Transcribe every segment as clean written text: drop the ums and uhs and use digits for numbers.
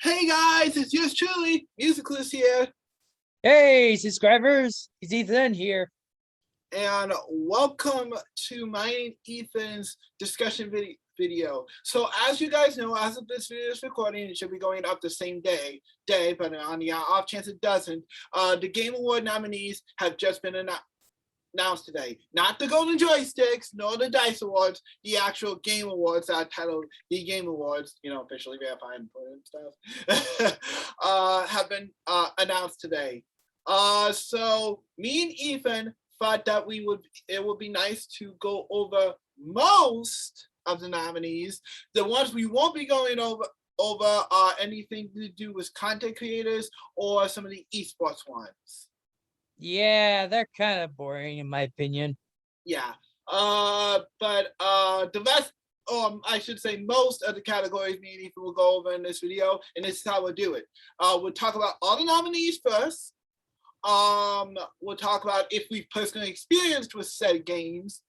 Hey guys, it's yours truly, Musicalist here, Hey, subscribers, it's Ethan here. and welcome to my and Ethan's discussion video. So as you guys know, as of this video is recording, it should be going up the same day, but on the off chance it doesn't, the Game Award nominees have just been announced today. Not the Golden Joysticks, nor the Dice Awards, the actual Game Awards that are titled the Game Awards, officially verified and put and stuff, have been announced today. So me and Ethan thought that it would be nice to go over most of the nominees. The ones we won't be going over anything to do with content creators or some of the esports ones. Yeah, they're kind of boring in my opinion. Yeah. But the rest, I should say most of the categories me and Ethan will go over in this video, and this is how we'll do it. We'll talk about all the nominees first. We'll talk about if we've personally experienced with said games,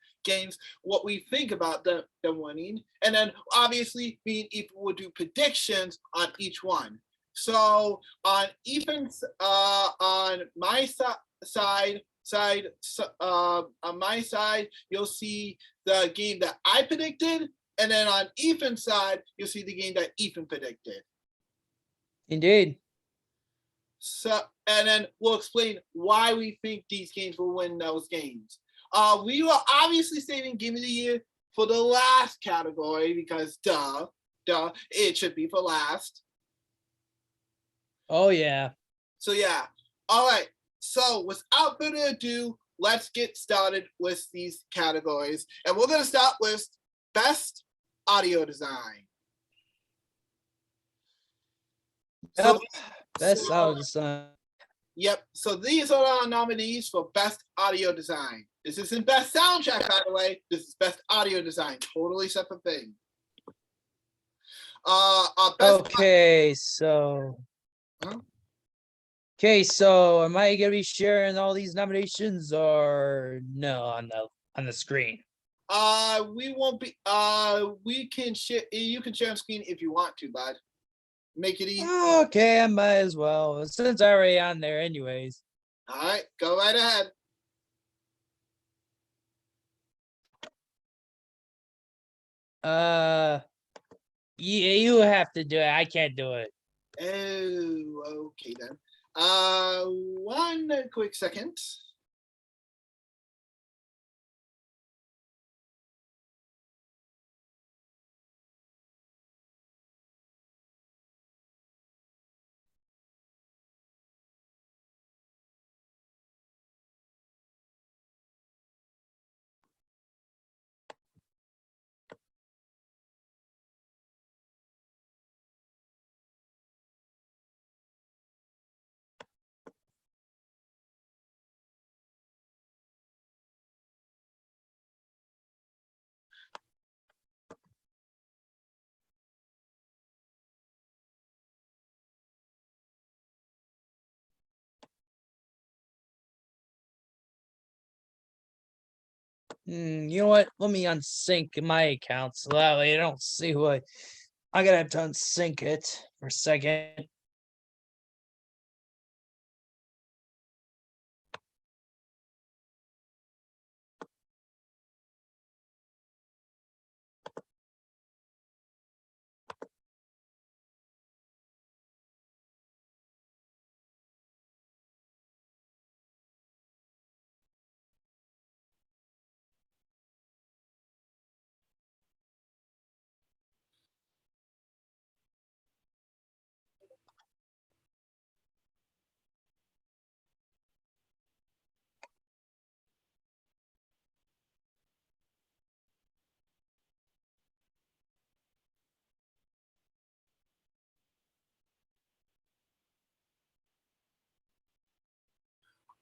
what we think about them winning, and then obviously me and Ethan will do predictions on each one. So on Ethan's, on my side, on my side, you'll see the game that I predicted, and then on Ethan's side, you'll see the game that Ethan predicted. Indeed. So, and then we'll explain why we think these games will win those games. We were obviously saving Game of the Year for the last category because duh, it should be for last. Oh yeah. So yeah, all right. So without further ado, let's get started with these categories. And we're going to start with Best Audio Design. Yep. Best audio design. Yep. So these are our nominees for Best Audio Design. This isn't Best Soundtrack, by the way. This is Best Audio Design. Totally separate thing. Okay, so am I gonna be sharing all these nominations or no on the screen? We won't be. We can share. You can share on screen if you want to, bud. Make it easy. Okay, I might as well since I'm already on there, anyways. All right, go right ahead. You have to do it. I can't do it. Oh, okay then. One quick second. You know what? Let me unsync my account so that way I don't see what I'm gonna have to unsync it for a second.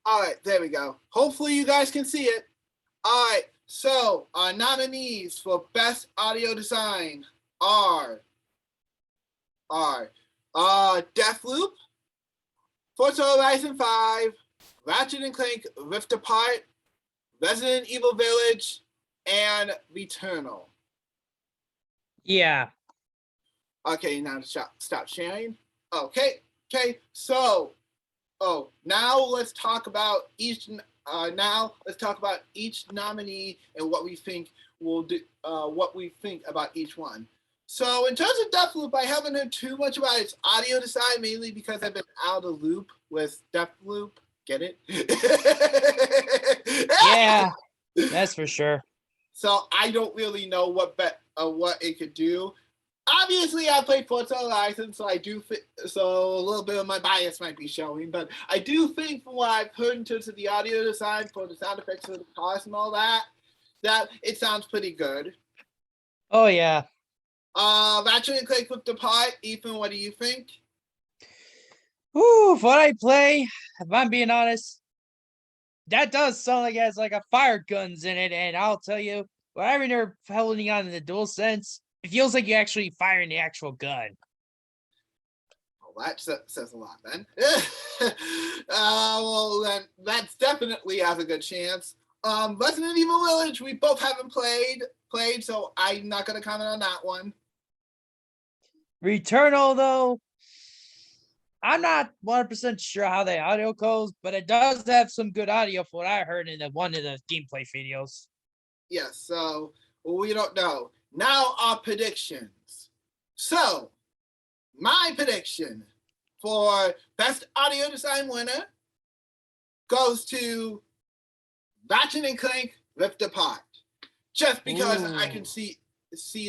All right, there we go. Hopefully you guys can see it. All right, so our nominees for Best Audio Design are Deathloop, Forza Horizon 5, Ratchet and Clank Rift Apart, Resident Evil Village, and Returnal. Yeah. Okay, now stop sharing. Okay. So, now let's talk about each. Now let's talk about each nominee and what we think will do. What we think about each one. So in terms of Deathloop, I haven't heard too much about its audio design, mainly because I've been out of the loop with Deathloop. Get it? Yeah, that's for sure. So I don't really know what it could do. Obviously, I played Forza Horizon, so so a little bit of my bias might be showing, but I do think from what I've heard in terms of the audio design for the sound effects for the cars and all that it sounds pretty good. Oh yeah. Ratchet and Clank Rift Apart. Ethan, what do you think? Ooh, what I play, if I'm being honest, that does sound like it has like a fire guns in it, and I'll tell you, whenever you're holding on to the dual sense, it feels like you're actually firing the actual gun. Well, that says a lot then. Well, then that's definitely has a good chance. Resident Evil Village, we both haven't played, so I'm not going to comment on that one. Returnal, though, I'm not 100% sure how the audio goes, but it does have some good audio for what I heard in one of the gameplay videos. Yes, so we don't know. Now our predictions. So, my prediction for Best Audio Design winner goes to Ratchet and Clank Rift Apart. Just because I can see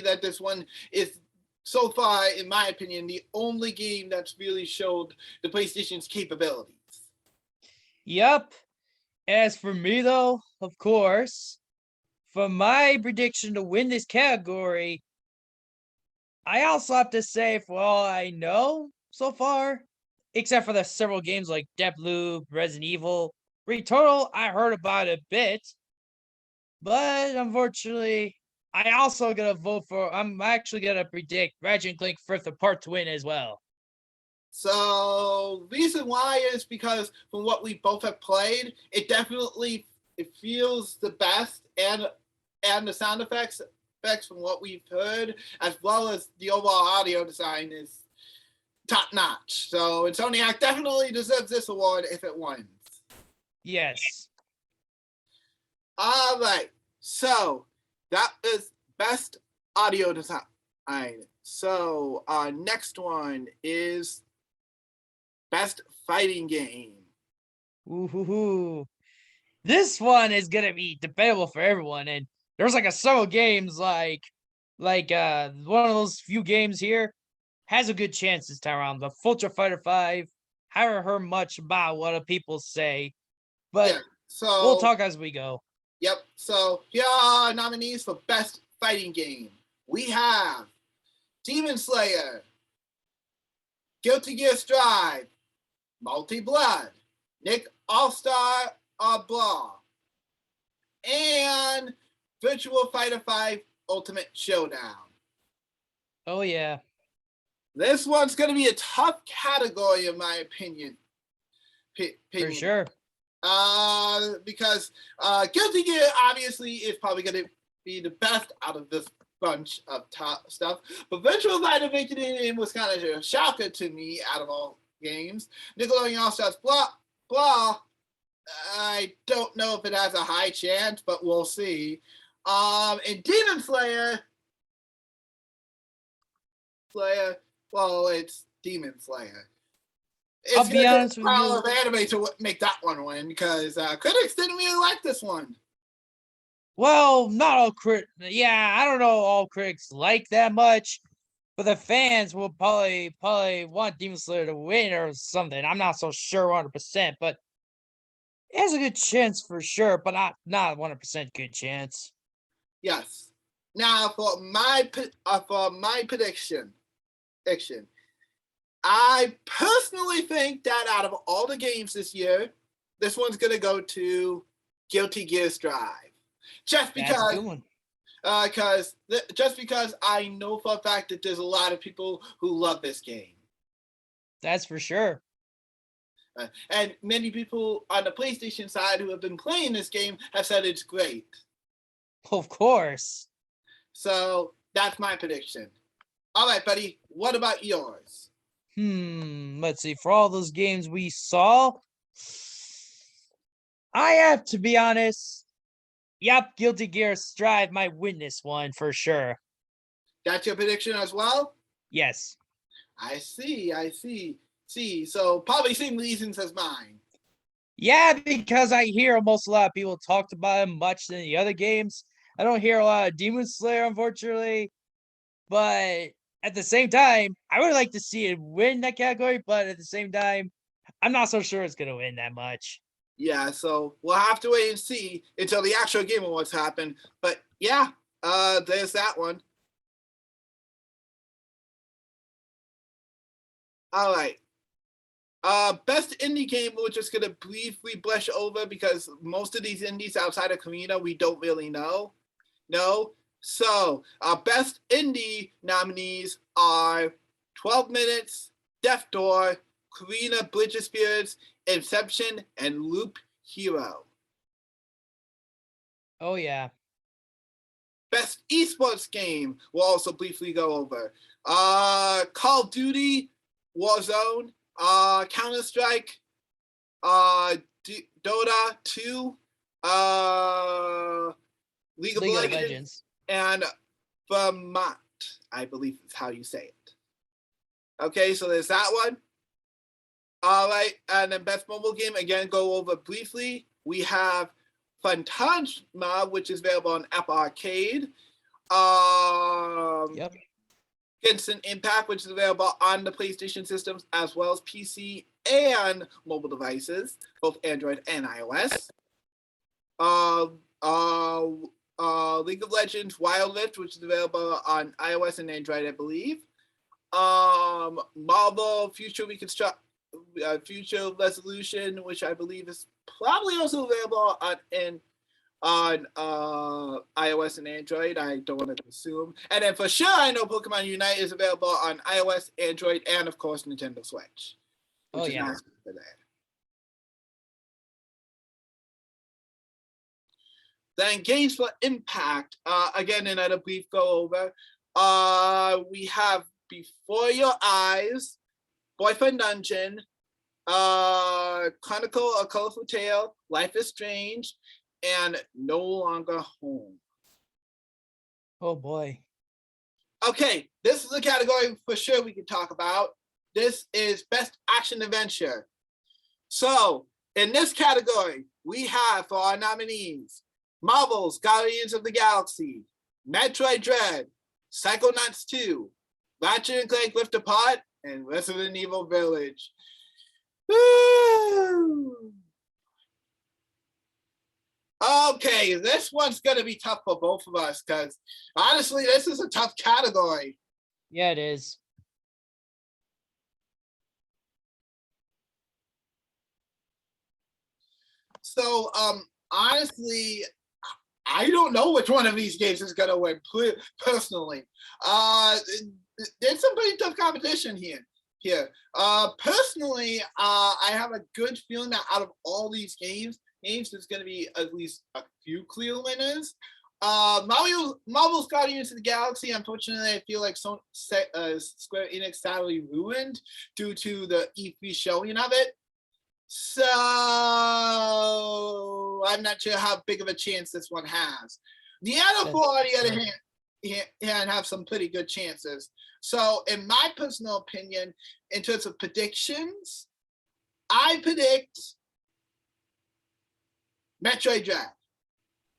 that this one is, so far, in my opinion, the only game that's really showed the PlayStation's capabilities. Yep. As for me, though, of course, for my prediction to win this category, I also have to say, for all I know so far, except for the several games like Deathloop, Resident Evil, Returnal, I heard about a bit, but unfortunately, I also gonna vote for. I'm actually gonna predict Ratchet and Clank Rift Apart to win as well. So reason why is because from what we both have played, it feels the best, and the sound effects from what we've heard, as well as the overall audio design, is top notch. So Insomniac definitely deserves this award if it wins. Yes. All right. So that is best audio design. So our next one is best fighting game. Ooh. This one is gonna be debatable for everyone, and there's like a several games like one of those few games here has a good chance this time around. The Ultra Fighter 5. Haven't heard much about what the people say, but Yeah, so we'll talk as we go. Yep. So here are our nominees for best fighting game. We have Demon Slayer, Guilty Gear Strive, Multi Blood, Nick All-Star Blah, and Virtual Fighter 5 Ultimate Showdown. Oh yeah. This one's going to be a tough category, in my opinion. For sure. Because Guilty Gear obviously is probably going to be the best out of this bunch of top stuff. But Virtual Fighter making it in was kind of a shocker to me out of all games. Nickelodeon All-Stars blah. I don't know if it has a high chance, but we'll see. And Demon Slayer, well, it's Demon Slayer. It's going to take a pile of anime to make that one win, because critics didn't really like this one. Well, not all critics. Yeah, I don't know all critics like that much, but the fans will probably want Demon Slayer to win or something. I'm not so sure 100%, but it has a good chance for sure, but not 100% good chance. Yes. Now for my prediction, I personally think that out of all the games this year, this one's gonna go to Guilty Gear Strive, just because. That's a good one. Just because I know for a fact that there's a lot of people who love this game. That's for sure. And many people on the PlayStation side who have been playing this game have said it's great. Of course. So that's my prediction. All right, buddy. What about yours? Let's see. For all those games we saw, I have to be honest. Yep, Guilty Gear Strive might win this one for sure. That's your prediction as well? Yes. I see. So probably same reasons as mine. Yeah, because I hear almost a lot of people talked about him much than the other games. I don't hear a lot of Demon Slayer, unfortunately. But at the same time, I would like to see it win that category. But at the same time, I'm not so sure it's going to win that much. Yeah, so we'll have to wait and see until the actual Game Awards happen. But yeah, there's that one. All right. Best indie game, we're just gonna briefly brush over because most of these indies outside of Karina we don't really know. No. So best indie nominees are 12 Minutes, Death Door, Karina, Bridge of Spirits, Inception, and Loop Hero. Oh, yeah. Best esports game, we'll also briefly go over. Call of Duty, Warzone, Counter-Strike, Dota 2, League of Legends, and Vermont, I believe is how you say it. Okay, so there's that one. All right, and then best mobile game, again, go over briefly. We have Phantasma, which is available on Apple Arcade. Yep. Genshin Impact, which is available on the PlayStation systems as well as PC and mobile devices, both Android and iOS. League of Legends Wild Rift, which is available on iOS and Android, I believe. Marvel Future Future Resolution, which I believe is probably also available on iOS and Android. I don't want to assume. And then for sure, I know Pokemon Unite is available on iOS, Android, and of course Nintendo Switch. Oh, yeah. Nice for that. Then games for impact. Again, another brief go over. We have Before Your Eyes, Boyfriend Dungeon, Chronicle A Colorful Tale, Life is Strange, and No Longer Home. Oh, boy. Okay, this is a category for sure we can talk about. This is Best Action Adventure. So, in this category, we have for our nominees, Marvel's Guardians of the Galaxy, Metroid Dread, Psychonauts 2, Ratchet and Clank Rift Apart, and Resident Evil Village. Woo! Okay, this one's going to be tough for both of us because honestly, this is a tough category. Yeah, it is. So, honestly, I don't know which one of these games is going to win personally. There's some pretty tough competition here. Personally, I have a good feeling that out of all these games, there's going to be at least a few clear winners. Marvel's Guardians of the Galaxy, unfortunately, I feel like Square Enix sadly ruined due to the E3 showing of it. So I'm not sure how big of a chance this one has. The other four, on the other hand, have some pretty good chances. So in my personal opinion, in terms of predictions, I predict Metroid Dread.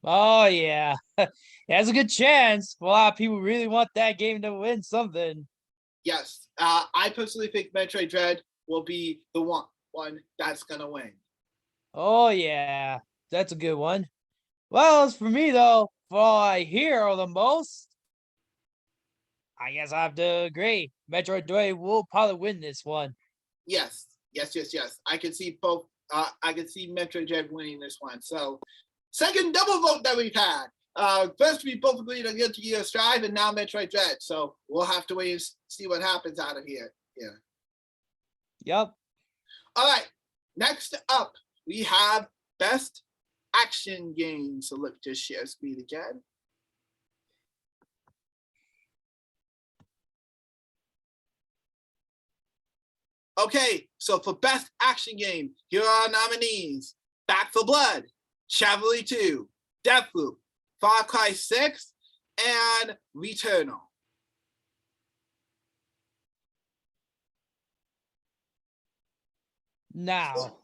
Oh, yeah. It has a good chance. A lot of people really want that game to win something. Yes. I personally think Metroid Dread will be the one that's going to win. Oh, yeah. That's a good one. Well, as for me, though, for all I hear the most, I guess I have to agree. Metroid Dread will probably win this one. Yes. I can see both. I can see Metroid Dread winning this one. So, second double vote that we've had. First, we both agreed on Guilty Gear Strive, and now Metroid Dread. So, we'll have to wait and see what happens out of here. Yeah. Yep. All right. Next up, we have Best Action Game. So, let's just share screen again. Okay, so for Best Action Game, here are our nominees. Back 4 Blood, Chivalry 2, Deathloop, Far Cry 6, and Returnal. Now,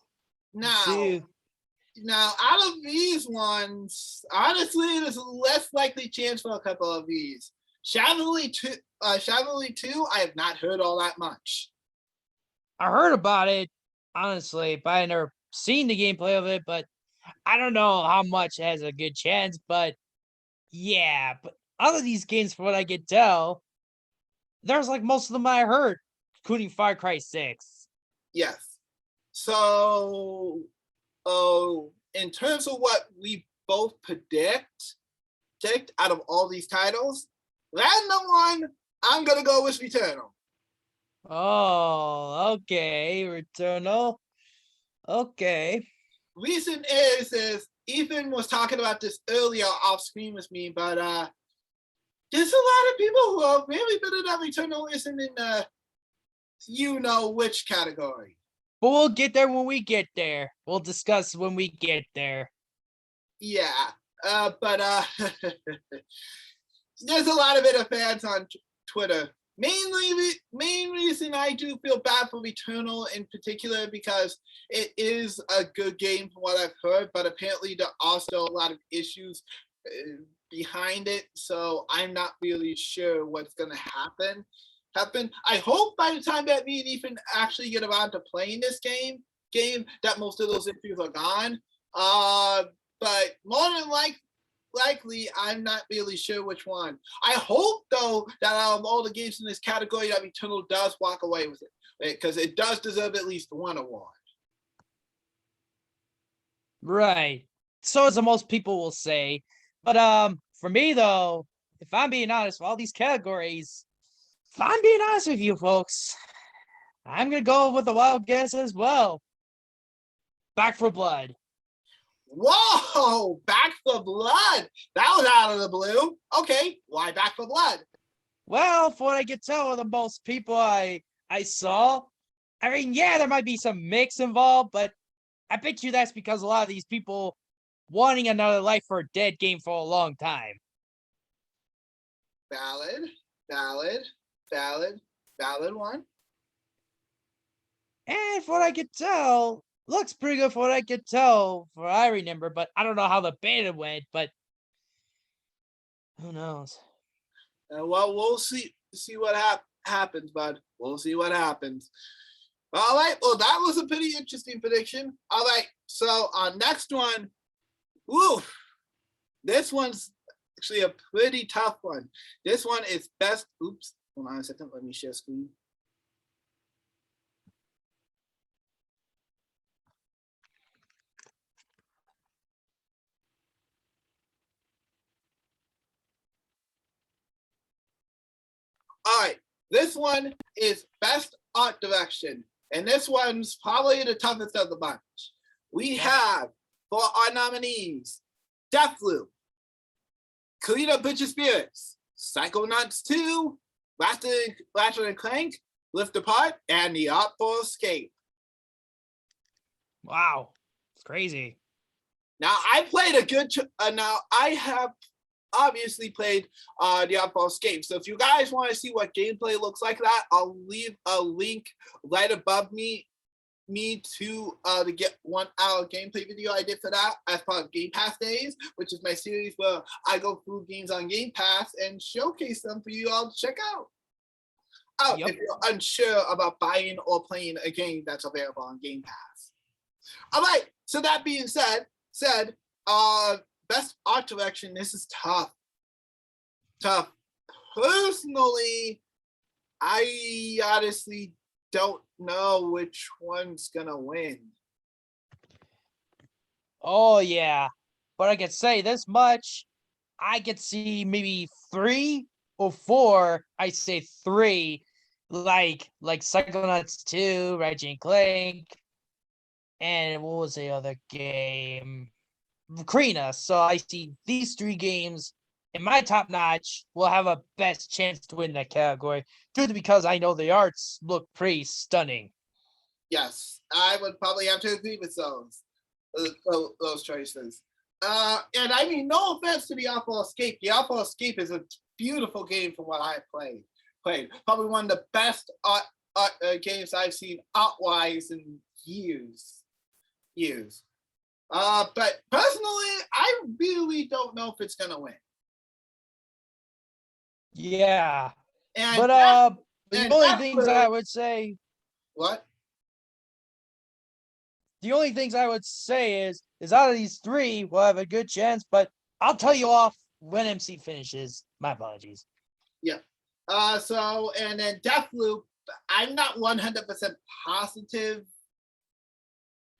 Now, out of these ones, honestly, there's a less likely chance for a couple of these. Chivalry 2, I have not heard all that much. I heard about it, honestly, but I never seen the gameplay of it, but I don't know how much it has a good chance, but yeah, but out of these games, from what I could tell, there's like most of them I heard, including Far Cry 6. Yes. So, in terms of what we both predict out of all these titles, random one, I'm gonna go with Returnal. Oh, okay, Returnal. Okay. Reason is Ethan was talking about this earlier off screen with me, but there's a lot of people who are really better that Returnal isn't in the you know which category. But we'll get there when we get there. We'll discuss when we get there. Yeah, but there's a lot of it of fans on Twitter. Main reason I do feel bad for Returnal in particular because it is a good game from what I've heard, but apparently there are also a lot of issues behind it, so I'm not really sure what's going to happen. I hope by the time that me and Ethan actually get around to playing this game that most of those issues are gone. But more than likely, I'm not really sure which one. I hope, though, that out of all the games in this category, that Returnal does walk away with it, because it does deserve at least one award. Right. So as most people will say. But for me though, if I'm being honest, for all these categories, if I'm being honest with you folks, I'm gonna go with a wild guess as well. Back 4 Blood. Whoa, Back 4 Blood. That was out of the blue. Okay, why Back 4 Blood? Well, for what I could tell of the most people I saw, I mean, yeah, there might be some mix involved, but I bet you that's because a lot of these people wanting another life for a dead game for a long time. Valid one. And for what I could tell, looks pretty good for what I could tell, for what I remember, but I don't know how the beta went, but who knows? Well, we'll see what happens, bud. We'll see what happens. All right, well, that was a pretty interesting prediction. All right, so our next one, this one's actually a pretty tough one. This one is best, hold on a second, let me share screen. All right, this one is best art direction, and this one's probably the toughest of the bunch. We have, for our nominees, Deathloop, Clean Up Bitch Spirits, Psychonauts 2, Ratchet and Clank, Lift Apart, and The Artful Escape. Wow, it's crazy. Now, I played I have obviously played The Artful Escape. So if you guys want to see what gameplay looks like that, I'll leave a link right above me to get 1 hour gameplay video I did for that as part of Game Pass Days, which is my series where I go through games on Game Pass and showcase them for you all to check out. If you're unsure about buying or playing a game that's available on Game Pass. All right, so that being said, best art direction, this is tough. Personally, I honestly don't know which one's gonna win. Oh yeah, but I could say this much: I could see maybe 3 or 4. I say 3, like Psychonauts 2, Ratchet and Clank, and what was the other game? Krina. So I see these 3 games in my top notch will have a best chance to win that category, due to because I know the arts look pretty stunning. Yes, I would probably have to agree with those choices. And I mean, no offense to the Awful Escape. The Awful Escape is a beautiful game from what I've played. Probably one of the best games I've seen art-wise in years. But personally, I really don't know if it's gonna win. Yeah. And But that, the and only that's things where, I would say what? the only things I would say is out of these three, we'll have a good chance, but I'll tell you off when MC finishes. My apologies. Yeah. So and then Deathloop, I'm not 100% positive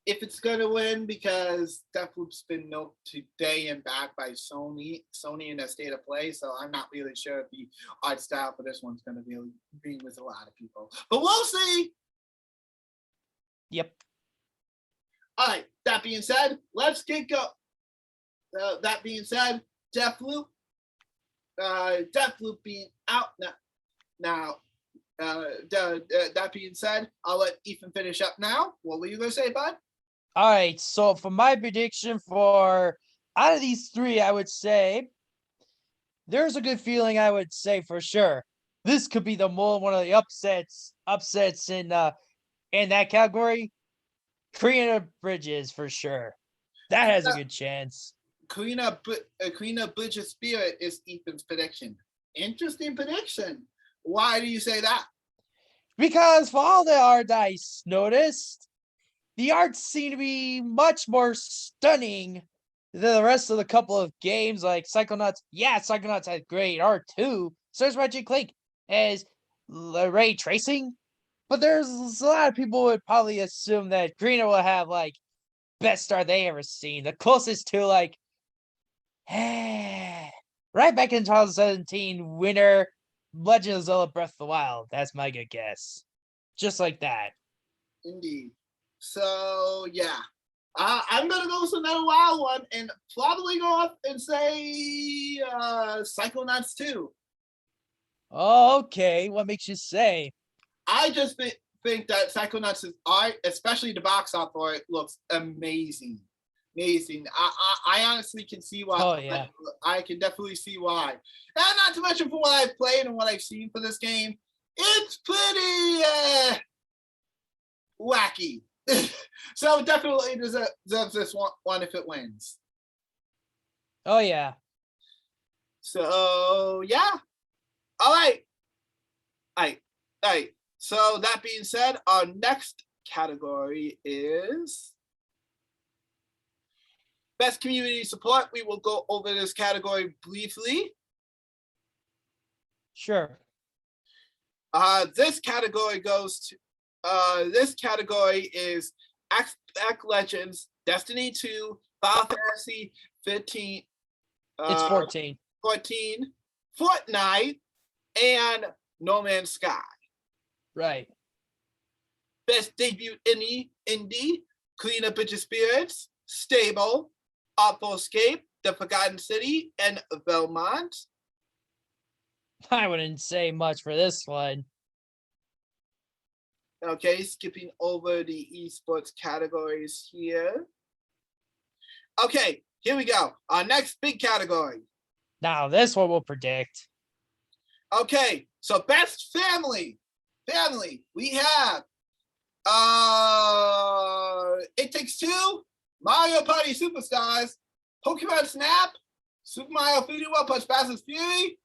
if it's gonna win because Deathloop's been milked today and back by Sony in a state of play. So I'm not really sure if the art style for this one's gonna really be with a lot of people. But we'll see. Yep. All right. That being said, let's get go. That being said, Deathloop. Deathloop being out now. That being said, I'll let Ethan finish up now. What were you gonna say, bud? All right. So for my prediction for out of these three, I would say there's a good feeling. I would say for sure this could be one of the upsets in that category. Korean Bridges for sure. That has a good chance. Karina Bridges Spirit is Ethan's prediction. Interesting prediction. Why do you say that? Because for all the art I noticed, the arts seem to be much more stunning than the rest of the couple of games like Psychonauts. Yeah, Psychonauts has great art too. So does Ratchet Clank has ray tracing. But there's a lot of people would probably assume that Greener will have like best art they ever seen. The closest to like right back in 2017, winner Legend of Zelda Breath of the Wild. That's my good guess. Just like that. Indeed. So yeah, I'm gonna go with another wild one and probably go up and say Psychonauts 2. Okay, what makes you say? I just think that Psychonauts' art, especially the box art for it, looks amazing. Amazing. I honestly can see why. Oh yeah. I can definitely see why. And not to mention from what I've played and what I've seen for this game, it's pretty wacky. So definitely deserves this one if it wins. Oh yeah. So yeah. All right. All right. So that being said, our next category is best community support. We will go over this category briefly. Sure. This category is Axe Legends, Destiny 2, Final Fantasy 15. It's 14. 14, Fortnite, and No Man's Sky. Right. Best debut indie, Clean Up Bitch Spirits, Stable, Awful Escape, The Forgotten City, and Belmont. I wouldn't say much for this one. Okay, skipping over the esports categories here. Okay, here we go. Our next big category. Now this one will predict. Okay, so best family. We have It Takes Two, Mario Party Superstars, Pokemon Snap, Super Mario 3D World plus Fast Fury,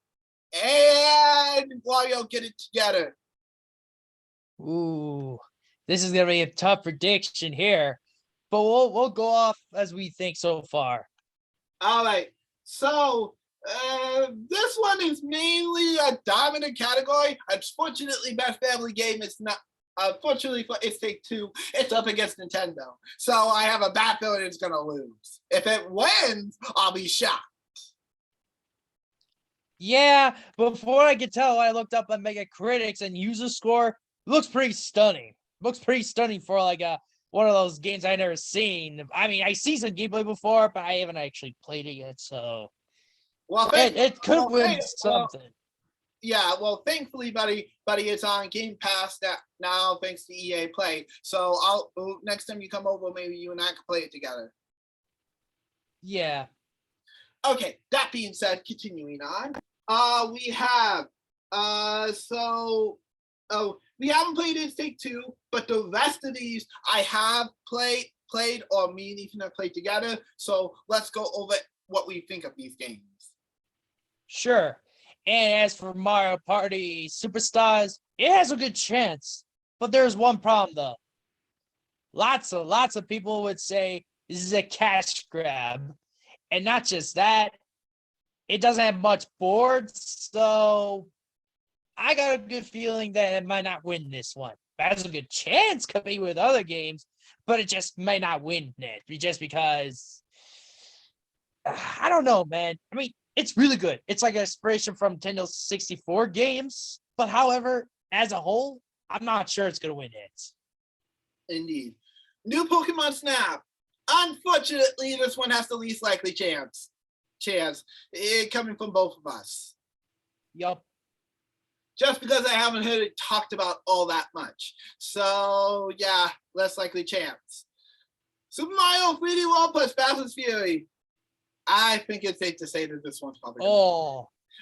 and Wario Get It Together. Ooh, this is gonna be a tough prediction here, but we'll go off as we think so far. All right, so this one is mainly a dominant category. Unfortunately, best family game is not. Unfortunately for It Takes Two, it's up against Nintendo, so I have a bad feeling it's gonna lose. If it wins, I'll be shocked. Yeah, before I could tell, I looked up on Metacritics and user score. Looks pretty stunning. Looks pretty stunning for like one of those games I never seen. I mean, I see some gameplay before, but I haven't actually played it yet. So Well, it could win something. Yeah, well, thankfully, buddy, it's on Game Pass now, thanks to EA Play. So next time you come over, maybe you and I can play it together. Yeah. Okay, that being said, continuing on, we have we haven't played It Take Two, but the rest of these I have played, or me and Ethan have played together. So let's go over what we think of these games. Sure. And as for Mario Party Superstars, it has a good chance. But there's one problem though. Lots of people would say this is a cash grab. And not just that, it doesn't have much boards, so I got a good feeling that it might not win this one. It has a good chance competing with other games, but it just may not win it just because I don't know, man. I mean, it's really good. It's like an inspiration from Nintendo 64 games, but however, as a whole, I'm not sure it's gonna win it. Indeed. New Pokemon Snap. Unfortunately, this one has the least likely chance. It coming from both of us. Yup. Just because I haven't heard it talked about all that much. So yeah, less likely chance. Super Mario 3D World plus Bowser's Fury. I think it's safe to say that this one's probably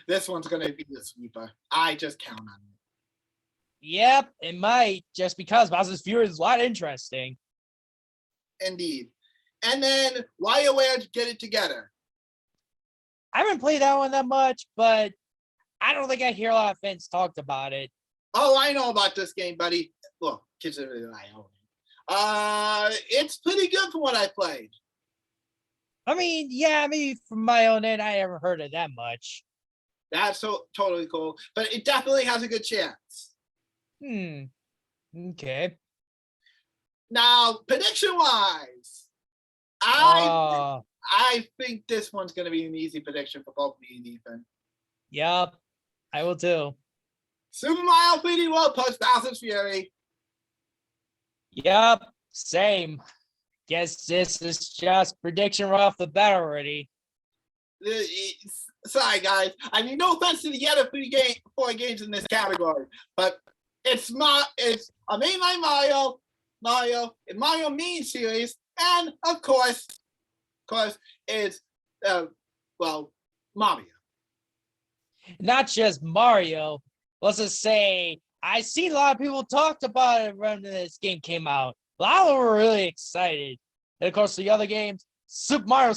this one's gonna be the sweeper. I just count on it. Yep, it might, just because Bowser's Fury is a lot interesting. Indeed. And then WarioWare Get It Together. I haven't played that one that much, but I don't think I hear a lot of fans talked about it. Oh, I know about this game, buddy. Well, considering I own it. It's pretty good from what I played. I mean, yeah, maybe from my own end, I haven't heard it that much. That's so totally cool, but it definitely has a good chance. Okay. Now, prediction-wise, I think this one's going to be an easy prediction for both me and Ethan. Yep, I will too. Super Mario 3D World plus Bowser's Fury. Yep, same. Guess this is just prediction right off the bat already. Sorry, guys. I mean, no offense to the other four games in this category, but it's a mainline Mario, and Mario main series, and of course, is Mario. Not just Mario. Let's just say I've seen a lot of people talked about it when this game came out. A lot of them were really excited. And of course, the other games, Super Mario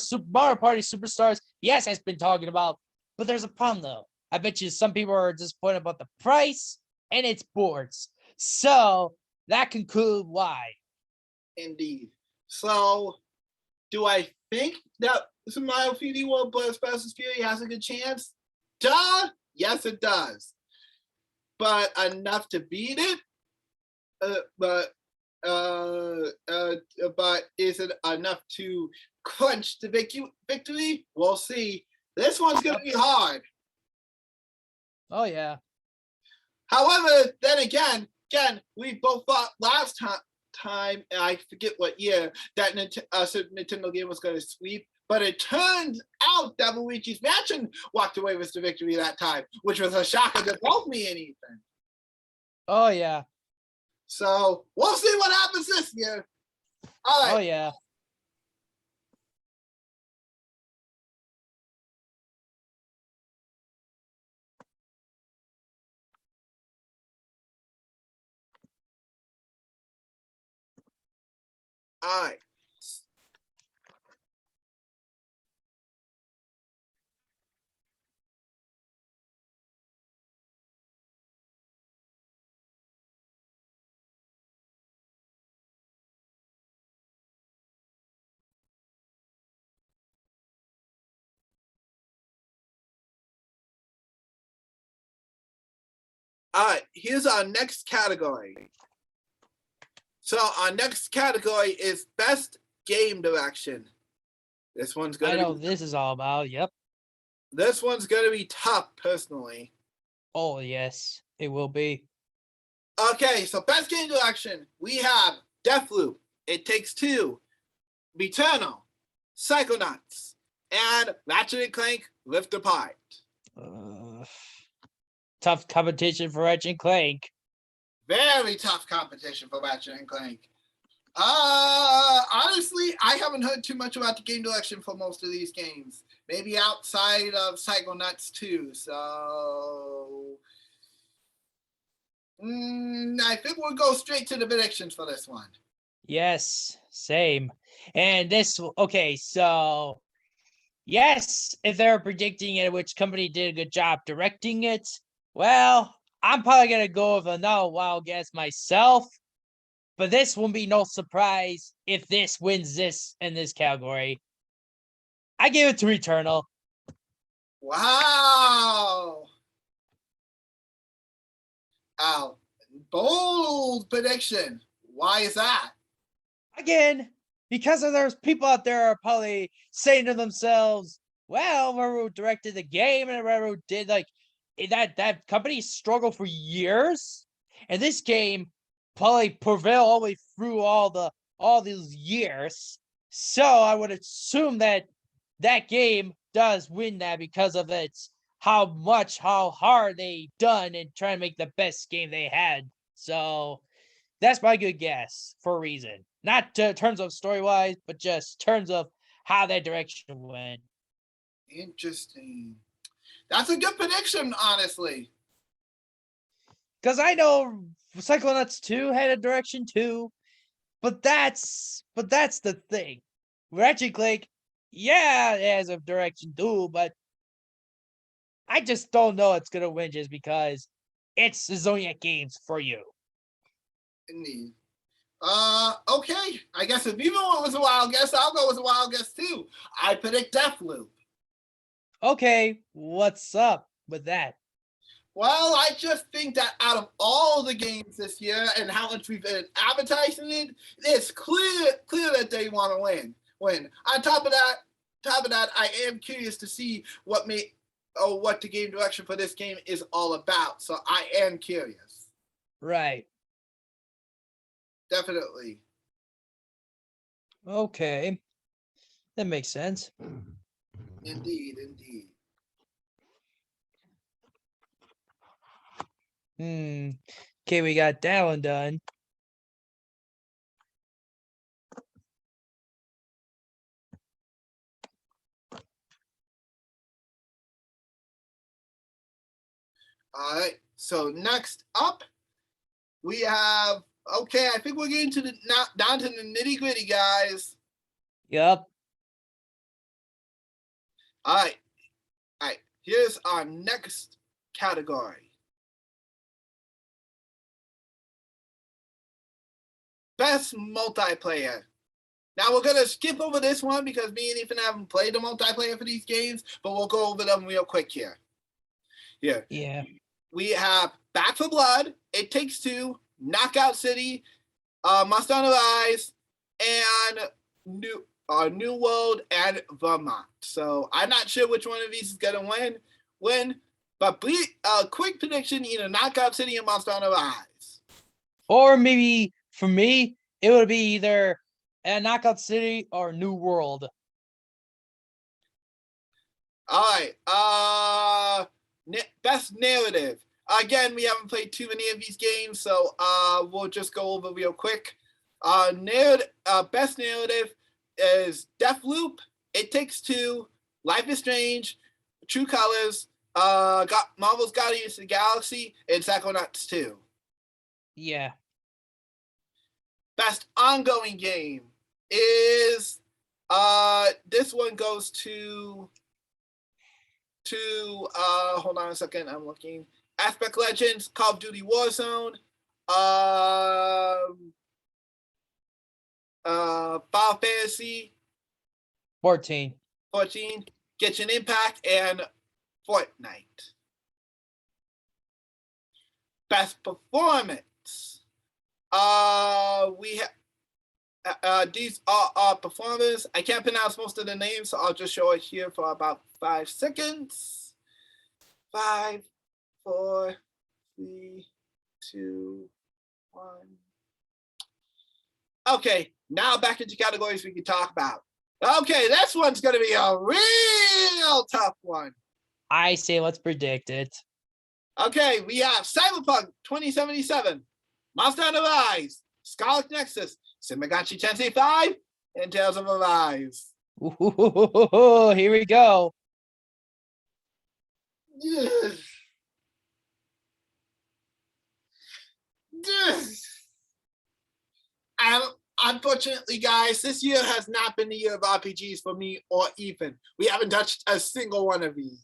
Party Superstars, yes, has been talking about, but there's a problem though. I bet you some people are disappointed about the price and its boards. So that concludes why. Indeed. So, do I think that Super Mario 3D World plus Bowser's Fury has a good chance? Duh! Yes, it does. But enough to beat it? But is it enough to crunch the victory? We'll see. This one's going to be hard. Oh, yeah. However, then again, we both thought last time, and I forget what year, that Nintendo game was going to sweep, but it turns out that Luigi's Mansion walked away with the victory that time, which was a shocker to both me and Ethan. Oh, yeah. So, we'll see what happens this year. All right. Oh, yeah. All right. All right, here's our next category. So our next category is Best Game Direction. This one's gonna I know this is all about, yep. This one's gonna be tough, personally. Oh, yes, it will be. Okay, so Best Game Direction, we have Deathloop, It Takes Two, Returnal, Psychonauts, and Ratchet & Clank Rift Apart. tough competition for Ratchet and Clank. Very tough competition for Ratchet and Clank. Honestly, I haven't heard too much about the game direction for most of these games. Maybe outside of Psychonauts 2. So I think we'll go straight to the predictions for this one. Yes, same. And this, okay, so yes, if they're predicting it, which company did a good job directing it, well, I'm probably gonna go with another wild guess myself. But this won't be no surprise if this wins this in this category. I give it to Returnal. Wow. Ow. Bold prediction. Why is that? Again, because there's people out there are probably saying to themselves, well, whoever directed the game and whoever did that company struggled for years. And this game probably prevailed all the way through all these years. So I would assume that game does win that because of its how hard they done in trying to make the best game they had. So that's my good guess for a reason. Not in terms of story wise, but just terms of how that direction went. Interesting. That's a good prediction, honestly. Because I know Psychonauts 2 had a direction too, but that's the thing. Ratchet Clank, yeah, it has a direction too, but I just don't know it's gonna win just because it's Zodiac Games for you. Indeed. Okay. I guess if even one was a wild guess, I'll go with a wild guess too. I predict Deathloop. Okay, what's up with that? Well, I just think that out of all the games this year and how much we've been advertising it, it's clear that they want to win. On top of that, I am curious to see what the game direction for this game is all about. So I am curious. Right. Definitely. Okay. That makes sense. Indeed. Okay, we got that one done. All right. So next up, we have. Okay, I think we're getting down to the nitty gritty, guys. Yep. All right. Here's our next category. Best multiplayer. Now we're gonna skip over this one because me and Ethan haven't played the multiplayer for these games, but we'll go over them real quick here. Yeah. We have Back for Blood, It Takes Two, Knockout City, Monster Hunter Rise, and New World and Vermont. So I'm not sure which one of these is gonna win, but quick prediction: either Knockout City or Monster Hunter Rise. Or maybe for me, it would be either Knockout City or New World. All right. Best narrative. Again, we haven't played too many of these games, so we'll just go over real quick. Best narrative is Deathloop, It Takes Two, Life is Strange, True Colors, Marvel's Guardians of the Galaxy, and Psychonauts 2. Yeah. Best ongoing game is this one goes to hold on a second, I'm looking. Aspect Legends, Call of Duty Warzone, Final Fantasy 14, Genshin Impact, and Fortnite. Best performance. We have these are performers. I can't pronounce most of the names, so I'll just show it here for about 5 seconds. 5, 4, 3, 2, 1. Okay, now back into categories we can talk about. Okay, this one's going to be a real tough one. I say let's predict it. Okay, we have Cyberpunk 2077, Monster Hunter Rise, Scarlet Nexus, Shin Tensei 5, and Tales of Arise. Ooh, here we go. And unfortunately, guys, this year has not been the year of RPGs for me or Ethan. We haven't touched a single one of these.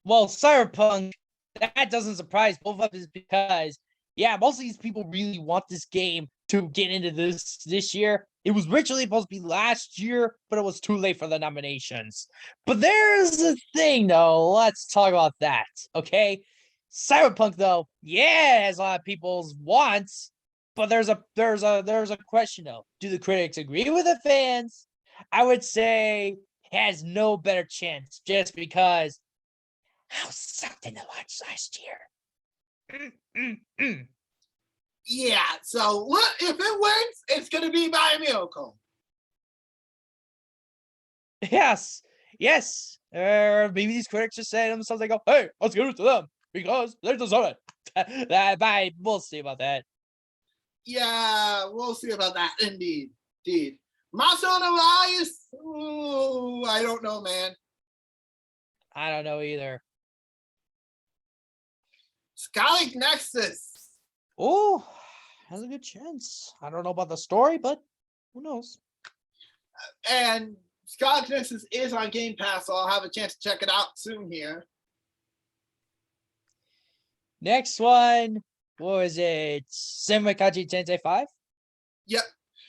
Well, Cyberpunk, that doesn't surprise both of us because, yeah, most of these people really want this game to get into this year. It was originally supposed to be last year, but it was too late for the nominations. But there's a thing, though. Let's talk about that, okay? Cyberpunk, though, yeah, it has a lot of people's wants, but there's a question though. Do the critics agree with the fans? I would say has no better chance just because how sucked in the launch last year. Yeah, so if it wins, it's gonna be by a miracle. Yes. Maybe these critics just say to themselves, they go, "Hey, let's give it to them because they deserve it." We'll see about that. Yeah, we'll see about that. Indeed. Monster Hunter Rise? Ooh, I don't know, man. I don't know either. Scarlet Nexus. Oh, has a good chance. I don't know about the story, but who knows? And Scarlet Nexus is on Game Pass, so I'll have a chance to check it out soon here. Next one, what was it? Shin Tensei 5? Yep.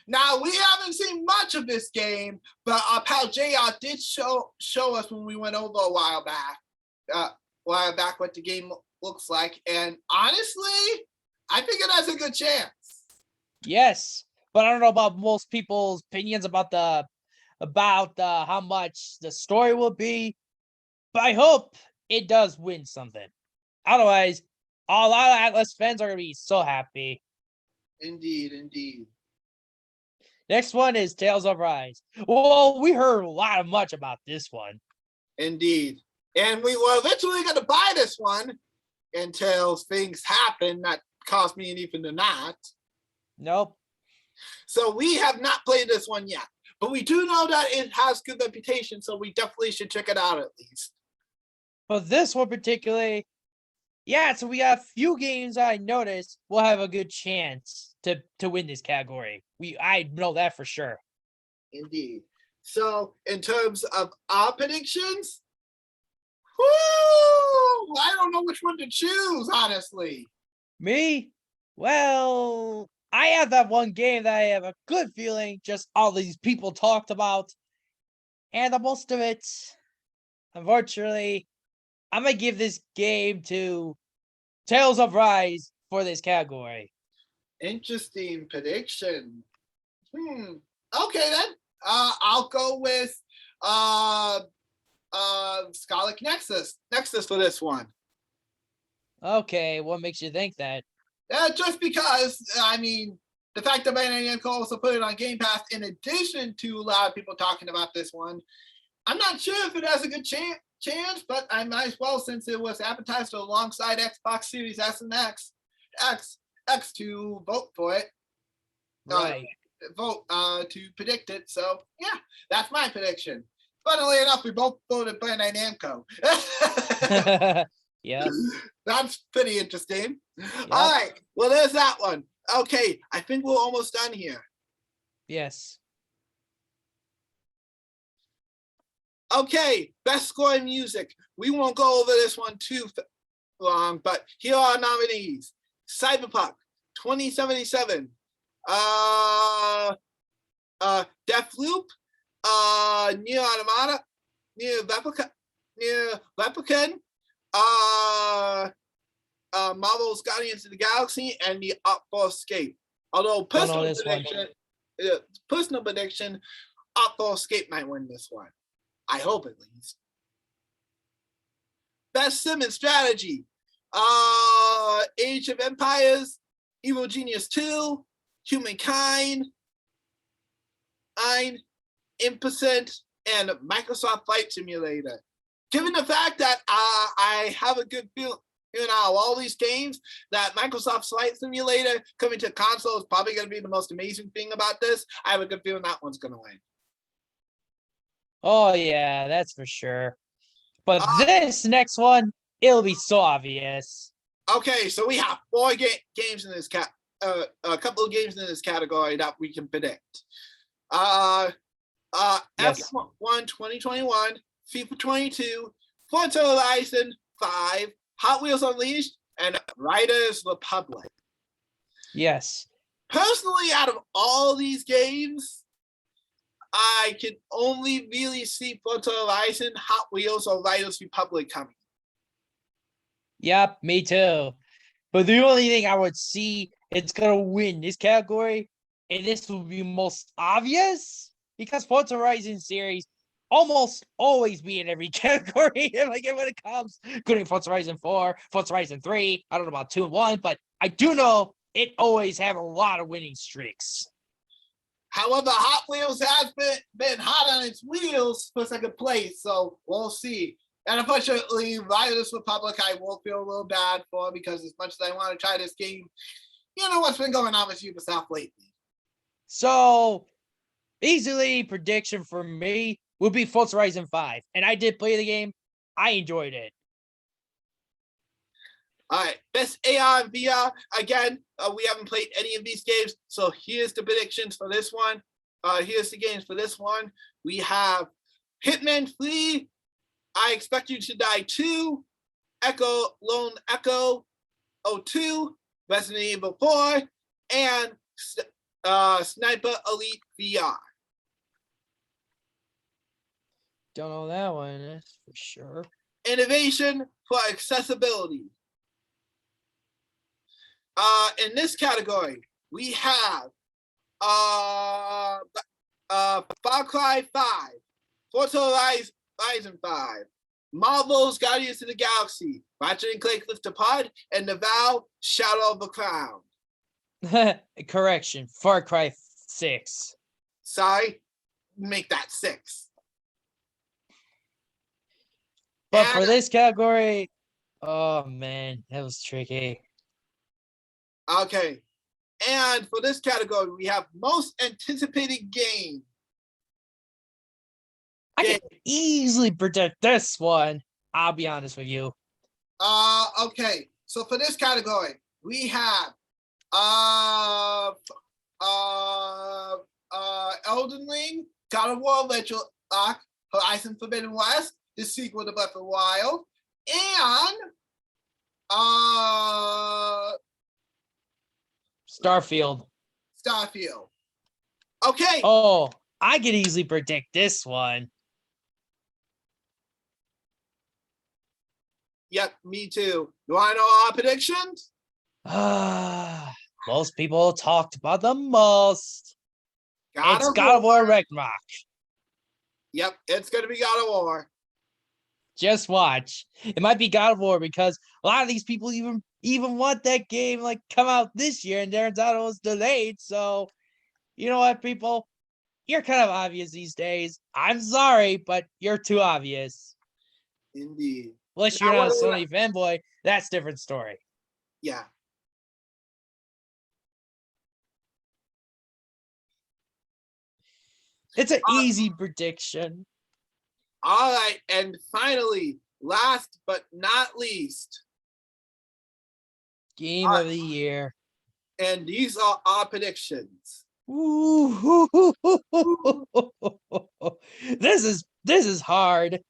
Now, we haven't seen much of this game, but our pal JR did show us when we went over a while back what the game looks like. And honestly, I think it has a good chance. Yes, but I don't know about most people's opinions about how much the story will be. But I hope it does win something. Otherwise, a lot of Atlas fans are gonna be so happy. Indeed. Next one is Tales of Rise. Well, we heard a lot of much about this one. Indeed. And we were eventually going to buy this one until things happen that caused me and Ethan to not. Nope. So we have not played this one yet. But we do know that it has good reputation, so we definitely should check it out at least. But this one particularly, yeah, so we got a few games I noticed will have a good chance to win this category. I know that for sure. Indeed. So in terms of our predictions, I don't know which one to choose, honestly. Me? Well, I have that one game that I have a good feeling just all these people talked about. And the most of it, unfortunately, I'm going to give this game to Tales of Rise for this category. Interesting prediction. Okay, then. I'll go with Scarlet Nexus for this one. Okay, what makes you think that? Just because, I mean, the fact that Bandai Namco also put it on Game Pass in addition to a lot of people talking about this one, I'm not sure if it has a good chance, but I might as well, since it was advertised alongside Xbox Series S and X to vote for it. Right. Vote to predict it. So yeah, that's my prediction. Funnily enough, we both voted Bandai Namco. Yeah. That's pretty interesting. Yep. All right. Well, there's that one. Okay, I think we're almost done here. Yes. Okay, best score in music. We won't go over this one too long, but here are our nominees: Cyberpunk 2077, Deathloop, Nier Automata, Nier Replicant, Marvel's Guardians of the Galaxy, and the Artful Escape. Although personal prediction, Artful Escape might win this one. I hope at least. Best sim and strategy. Age of Empires, Evil Genius 2, Humankind, Impercent, and Microsoft Flight Simulator. given the fact that I have a good feel, all these games, that Microsoft Flight Simulator coming to console is probably going to be the most amazing thing about this. I have a good feeling that one's going to win. Oh yeah, that's for sure. But this next one, it'll be so obvious. Okay, so we have four games in this a couple of games in this category that we can predict. Yes. F1 2021, FIFA 22, Forza Horizon 5, Hot Wheels Unleashed, and Riders Republic. Yes. Personally, out of all these games, I can only really see Forza Horizon, Hot Wheels, or Riders Republic coming. Yep, me too. But the only thing I would see it's gonna win this category, and this will be most obvious, because Forza Horizon series almost always be in every category. Like when it comes, including Forza Horizon 4, Forza Horizon 3. I don't know about 2 and 1, but I do know it always have a lot of winning streaks. However, Hot Wheels has been hot on its wheels for second place, so we'll see. And unfortunately, Riders Republic, I will feel a little bad for, because as much as I want to try this game, you know what's been going on with Ubisoft lately. So, easily prediction for me would be Forza Horizon 5. And I did play the game. I enjoyed it. All right, best AR and VR. Again, we haven't played any of these games, so here's the predictions for this one. Here's the games for this one. We have Hitman 3, I Expect You to Die 2, Lone Echo 02, Resident Evil 4, and Sniper Elite VR. Don't know that one, that's for sure. Innovation for accessibility. In this category, we have Far Cry 5, Forza Horizon 5, Marvel's Guardians of the Galaxy, Ratchet and Clank Rift Apart, and Naval Shadow of the Crown. Correction, Far Cry 6. Sorry, make that 6. But for this category, oh man, that was tricky. Okay. And for this category, we have most anticipated game. I can easily predict this one. I'll be honest with you. Okay. So for this category, we have Elden Ring, God of War, Legend Arc, Horizon Forbidden West, the sequel to Breath of the Wild, and Starfield. Okay. Oh, I can easily predict this one. Yep, me too. You want to know our predictions? Most people talked about the most. God of War Ragnarok. Yep, it's going to be God of War. Just watch. It might be God of War because a lot of these people even want that game like come out this year, and turns out it was delayed. So, you know what, people? You're kind of obvious these days. I'm sorry, but you're too obvious. Indeed. Unless you're not a Sony fanboy, that's a different story. Yeah. It's an easy prediction. All right, and finally, last but not least, Game of the year. And these are our predictions. Ooh. This is hard.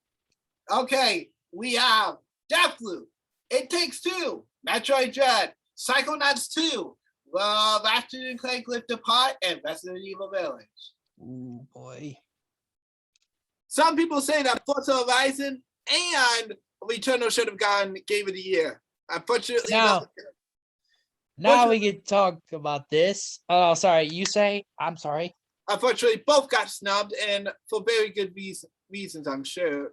Okay, we have Deathloop, It Takes Two, Metroid Dread, Psychonauts 2, Ratchet and Clank Rift Apart, and Resident Evil Village. Ooh, boy. Some people say that Forza Horizon and Returnal should have gotten Game of the Year. Unfortunately, now we can talk about this. Oh, sorry. You say? I'm sorry. Unfortunately, both got snubbed, and for very good reasons, I'm sure.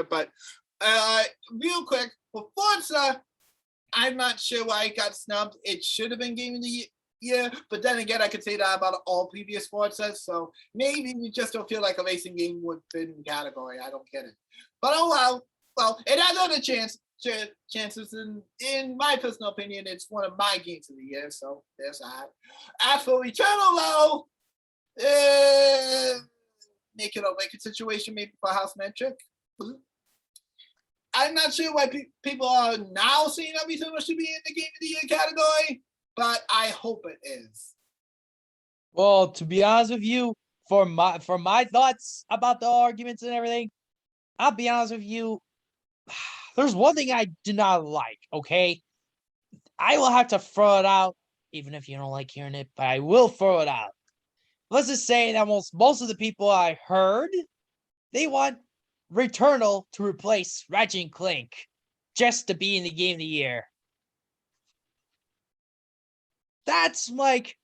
But real quick, for Forza, I'm not sure why it got snubbed. It should have been Game of the Year, but then again, I could say that about all previous Forzas. So maybe you just don't feel like a racing game would fit in the category. I don't get it. But oh well. well, it has other chances. In my personal opinion, it's one of my games of the year. So there's that. As for Eternal, though, make it or break it situation, maybe for House Metric. I'm not sure why people are now saying that Eternal should be in the Game of the Year category, but I hope it is. Well, to be honest with you, for my thoughts about the arguments and everything, I'll be honest with you. There's one thing I do not like, okay? I will have to throw it out, even if you don't like hearing it, but I will throw it out. Let's just say that most of the people I heard, they want Returnal to replace Ratchet and Clank just to be in the Game of the Year. That's like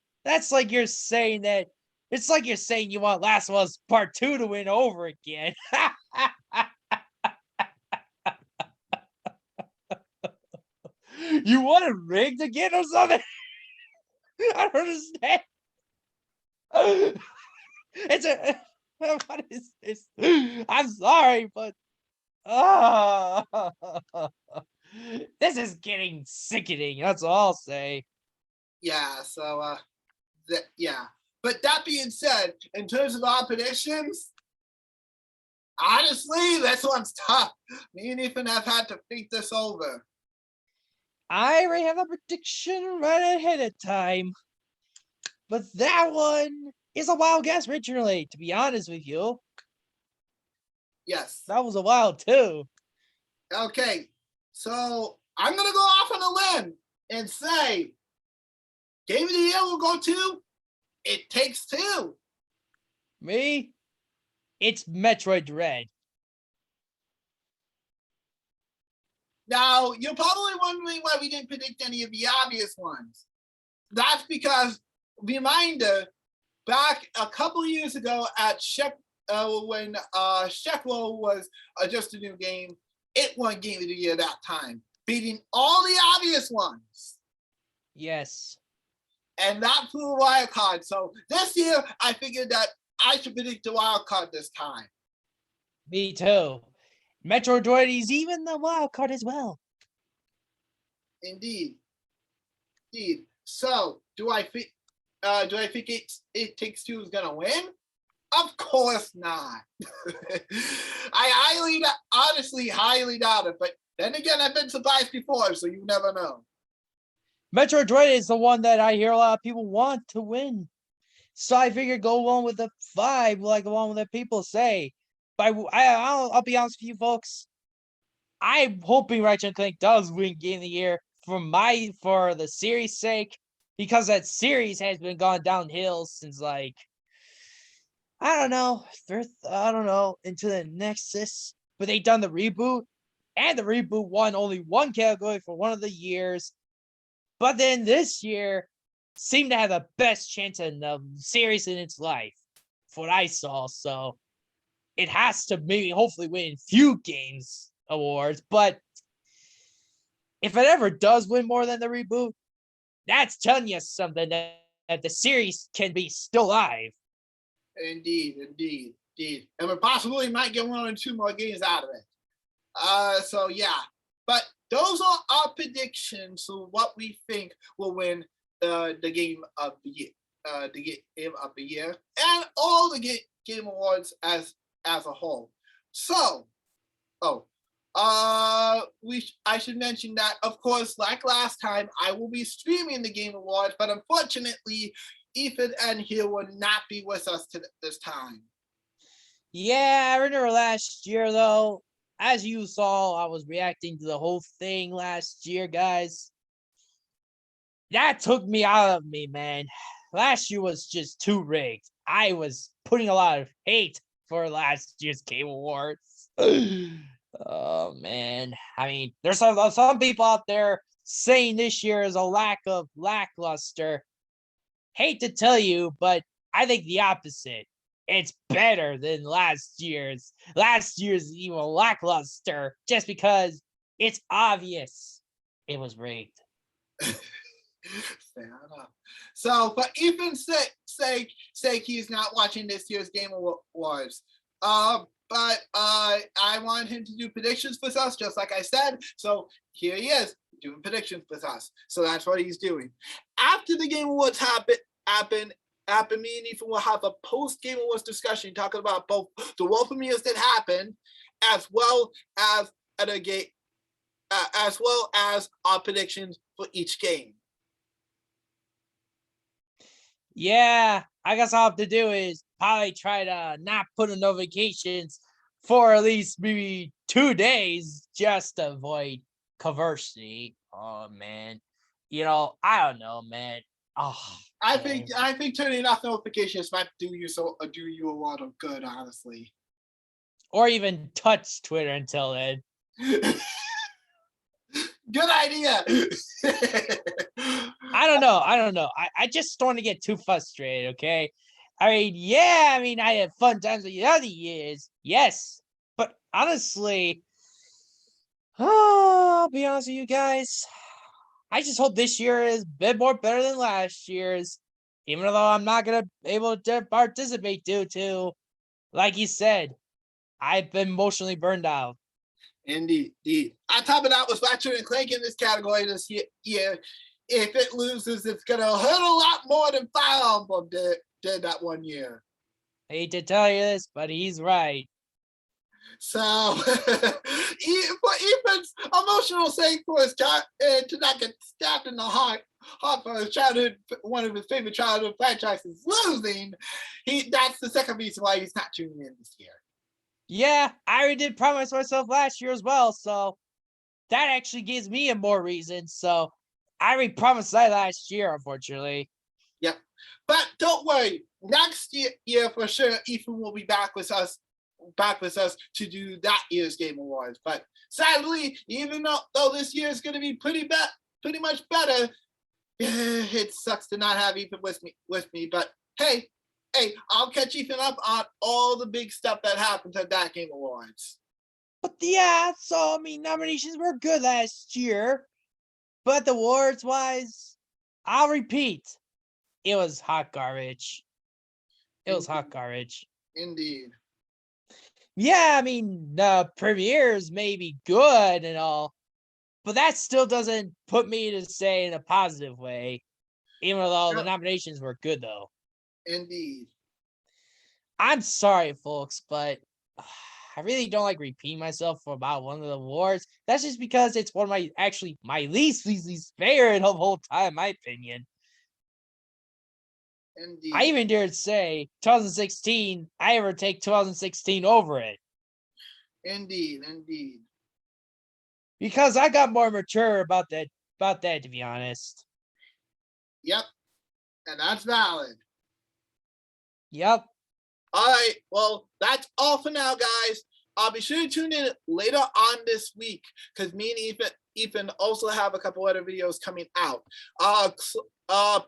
you're saying that it's like you're saying you want Last of Us Part 2 to win over again. You want it rigged again or something? I don't understand. It's a what is this? I'm sorry, but this is getting sickening. That's all I'll say. Yeah. So yeah. But that being said, in terms of our predictions, honestly, this one's tough. Me and Ethan have had to think this over. I already have a prediction right ahead of time. But that one is a wild guess originally, to be honest with you. Yes. That was a wild too. Okay. So I'm going to go off on a limb and say Game of the Year will go to It Takes Two. Me? It's Metroid Dread. Now, you're probably wondering why we didn't predict any of the obvious ones. That's because, reminder, back a couple years ago at when Sheffield was just a new game, it won Game of the Year that time, beating all the obvious ones. Yes. And that flew a wild card. So this year, I figured that I should predict the wild card this time. Me too. Metroid Dread is even the wild card as well. Indeed. So, do I think it Takes Two is gonna win? Of course not. I honestly highly doubt it. But then again, I've been surprised before, so you never know. Metroid Dread is the one that I hear a lot of people want to win. So I figured go along with the vibe, like along with what people say. But I'll be honest with you folks. I'm hoping Ratchet and Clank does win Game of the Year for the series' sake, because that series has been gone downhill since I don't know, into the Nexus. But they done the reboot, and the reboot won only one category for one of the years. But then this year seemed to have the best chance in the series in its life, for what I saw. So it has to maybe hopefully win few games awards. But if it ever does win more than the reboot, that's telling you something that the series can be still alive. Indeed. And we possibly might get one or two more games out of it. So yeah. But those are our predictions of what we think will win the Game of the Year, and all the game awards as a whole. So, I should mention that, of course, like last time, I will be streaming the Game Awards, but unfortunately, Ethan and Hill will not be with us this time. Yeah, I remember last year though. As you saw, I was reacting to the whole thing last year, guys. That took me out of me, man. Last year was just too rigged. I was putting a lot of hate for last year's Game Awards. Oh, man. I mean, there's some people out there saying this year is a lack of lackluster. Hate to tell you, but I think the opposite. It's better than last year's. Last year's even lackluster, just because it's obvious it was rigged. Fair enough. So, for Ethan's sake, he's not watching this year's Game Awards. but I wanted him to do predictions with us, just like I said. So here he is doing predictions with us. So that's what he's doing. After the Game Awards happen, me and Ethan will have a post-Game Awards discussion talking about both the world premieres that happened, as well as our predictions for each game. Yeah, I guess all I have to do is probably try to not put in notifications for at least maybe 2 days just to avoid controversy. Oh man, I don't know, man. Oh, I man. think turning off notifications might do you a lot of good, honestly. Or even touch Twitter until then. Good idea. I don't know. I just don't want to get too frustrated, okay? I mean, I had fun times the other years. Yes. But honestly, I'll be honest with you guys. I just hope this year is a bit more better than last year's. Even though I'm not going to be able to participate due to, like you said, I've been emotionally burned out. Indeed. On top of that, was Ratchet and Clank in this category this year. If it loses, it's going to hurt a lot more than Fire Emblem did that one year. I hate to tell you this, but he's right. So, for Ethan's emotional sake for his child to not get stabbed in the heart for his childhood, one of his favorite childhood franchises losing, that's the second reason why he's not tuning in this year. Yeah, I already did promise myself last year as well, so that actually gives me a more reason. So I already promised that last year, unfortunately. Yep. But don't worry, next year for sure, Ethan will be back with us to do that year's Game Awards. But sadly, even though this year is going to be pretty much better, it sucks to not have Ethan with me. But hey, I'll catch Ethan up on all the big stuff that happens at that Game Awards. But yeah, so I mean, nominations were good last year, but the awards wise, I'll repeat, it was hot garbage. It was hot garbage. Indeed. Yeah, I mean, the premieres may be good and all, but that still doesn't put me to say in a positive way, even though the nominations were good, though. Indeed. I'm sorry, folks, but I really don't like repeating myself for about one of the awards. That's just because it's one of my least favorite of the whole time, in my opinion. Indeed. I even dared say 2016, I ever take 2016 over it. Indeed. Because I got more mature about that, to be honest. Yep. And that's valid. Yep. All right. Well, that's all for now, guys. I'll be sure to tune in later on this week because me and Ethan also have a couple other videos coming out.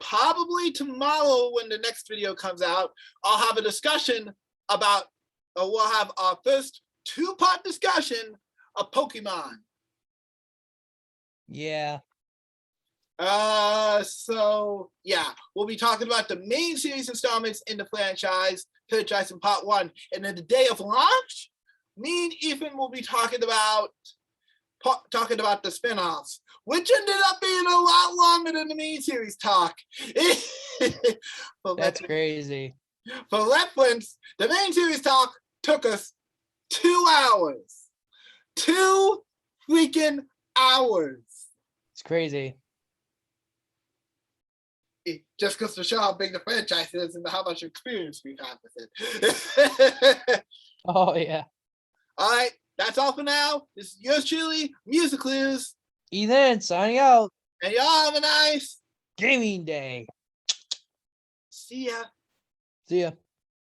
Probably tomorrow when the next video comes out, I'll have a discussion about, we'll have our first 2-part discussion of Pokemon. Yeah. So yeah, we'll be talking about the main series installments in the franchise in part 1, and then the day of launch, me and Ethan will be talking about the spin-offs, which ended up being a lot longer than the main series talk. That's crazy. For reference, the main series talk took us 2 hours. 2 freaking hours. It's crazy. Just goes to show how big the franchise is and how much experience we've had with it. Oh, yeah. All right, that's all for now. This is yours truly, Music Clues. Ethan, signing out. And y'all have a nice gaming day. See ya. See ya.